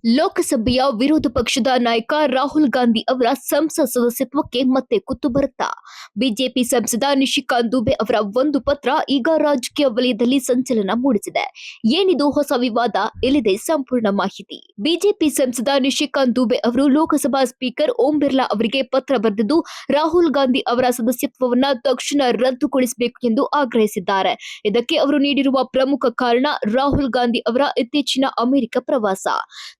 ಲೋಕಸಭೆಯ ವಿರೋಧ ಪಕ್ಷದ ನಾಯಕ ರಾಹುಲ್ ಗಾಂಧಿ ಅವರ ಸಂಸತ್ ಸದಸ್ಯತ್ವಕ್ಕೆ ಮತ್ತೆ ಕುತ್ತು ಬರುತ್ತಾ? ಬಿಜೆಪಿ ಸಂಸದ ನಿಶಿಕಾಂತ್ ದುಬೆ ಅವರ ಒಂದು ಪತ್ರ ಈಗ ರಾಜಕೀಯ ವಲಯದಲ್ಲಿ ಸಂಚಲನ ಮೂಡಿಸಿದೆ. ಏನಿದು ಹೊಸ ವಿವಾದ? ಇಲ್ಲಿದೆ ಸಂಪೂರ್ಣ ಮಾಹಿತಿ. ಬಿಜೆಪಿ ಸಂಸದ ನಿಶಿಕಾಂತ್ ದುಬೆ ಅವರು ಲೋಕಸಭಾ ಸ್ಪೀಕರ್ ಓಂ ಬಿರ್ಲಾ ಅವರಿಗೆ ಪತ್ರ ಬರೆದಿದ್ದು, ರಾಹುಲ್ ಗಾಂಧಿ ಅವರ ಸದಸ್ಯತ್ವವನ್ನು ತಕ್ಷಣ ರದ್ದುಗೊಳಿಸಬೇಕು ಎಂದು ಆಗ್ರಹಿಸಿದ್ದಾರೆ. ಇದಕ್ಕೆ ಅವರು ನೀಡಿರುವ ಪ್ರಮುಖ ಕಾರಣ ರಾಹುಲ್ ಗಾಂಧಿ ಅವರ ಇತ್ತೀಚಿನ ಅಮೆರಿಕ ಪ್ರವಾಸ.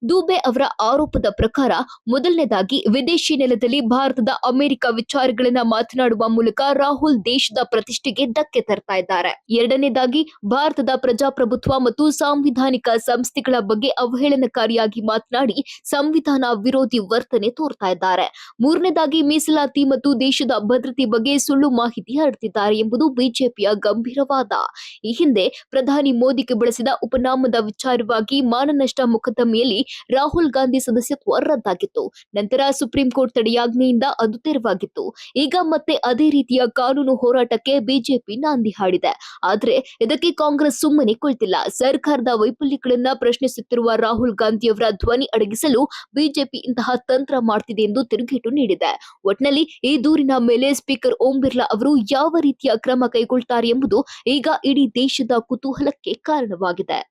ದುಬೆ ಅವರ ಆರೋಪದ ಪ್ರಕಾರ, ಮೊದಲನೇದಾಗಿ ವಿದೇಶಿ ನೆಲದಲ್ಲಿ ಭಾರತದ ಅಮೆರಿಕ ವಿಚಾರಗಳನ್ನ ಮಾತನಾಡುವ ಮೂಲಕ ರಾಹುಲ್ ದೇಶದ ಪ್ರತಿಷ್ಠೆಗೆ ಧಕ್ಕೆ ತರ್ತಾ ಇದ್ದಾರೆ. ಎರಡನೇದಾಗಿ ಭಾರತದ ಪ್ರಜಾಪ್ರಭುತ್ವ ಮತ್ತು ಸಾಂವಿಧಾನಿಕ ಸಂಸ್ಥೆಗಳ ಬಗ್ಗೆ ಅವಹೇಳನಕಾರಿಯಾಗಿ ಮಾತನಾಡಿ ಸಂವಿಧಾನ ವಿರೋಧಿ ವರ್ತನೆ ತೋರ್ತಾ ಇದ್ದಾರೆ. ಮೂರನೇದಾಗಿ ಮೀಸಲಾತಿ ಮತ್ತು ದೇಶದ ಭದ್ರತೆ ಬಗ್ಗೆ ಸುಳ್ಳು ಮಾಹಿತಿ ಹರಡ್ತಿದ್ದಾರೆ ಎಂಬುದು ಬಿಜೆಪಿಯ ಗಂಭೀರ ವಾದ. ಈ ಹಿಂದೆ ಪ್ರಧಾನಿ ಮೋದಿಗೆ ಬಳಸಿದ ಉಪನಾಮದ ವಿಚಾರವಾಗಿ ಮಾನನಷ್ಟ ಮೊಕದ್ದಮೆಯಲ್ಲಿ ರಾಹುಲ್ ಗಾಂಧಿ ಸದಸ್ಯತ್ವ ರದ್ದಾಗಿತ್ತು. ನಂತರ ಸುಪ್ರೀಂ ಕೋರ್ಟ್ ತಡೆಯಾಜ್ಞೆಯಿಂದ ಅದು ತೆರವಾಗಿತ್ತು. ಈಗ ಮತ್ತೆ ಅದೇ ರೀತಿಯ ಕಾನೂನು ಹೋರಾಟಕ್ಕೆ ಬಿಜೆಪಿ ನಾಂದಿ ಹಾಡಿದೆ. ಆದ್ರೆ ಇದಕ್ಕೆ ಕಾಂಗ್ರೆಸ್ ಸುಮ್ಮನೆ ಕುಳಿತಿಲ್ಲ. ಸರ್ಕಾರದ ವೈಫಲ್ಯಗಳನ್ನ ಪ್ರಶ್ನಿಸುತ್ತಿರುವ ರಾಹುಲ್ ಗಾಂಧಿ ಅವರ ಧ್ವನಿ ಅಡಗಿಸಲು ಬಿಜೆಪಿ ಇಂತಹ ತಂತ್ರ ಮಾಡ್ತಿದೆ ಎಂದು ತಿರುಗೇಟು ನೀಡಿದೆ. ಒಟ್ನಲ್ಲಿ ಈ ದೂರಿನ ಮೇಲೆ ಸ್ಪೀಕರ್ ಓಂ ಬಿರ್ಲಾ ಅವರು ಯಾವ ರೀತಿಯ ಕ್ರಮ ಕೈಗೊಳ್ತಾರೆ ಎಂಬುದು ಈಗ ಇಡೀ ದೇಶದ ಕುತೂಹಲಕ್ಕೆ ಕಾರಣವಾಗಿದೆ.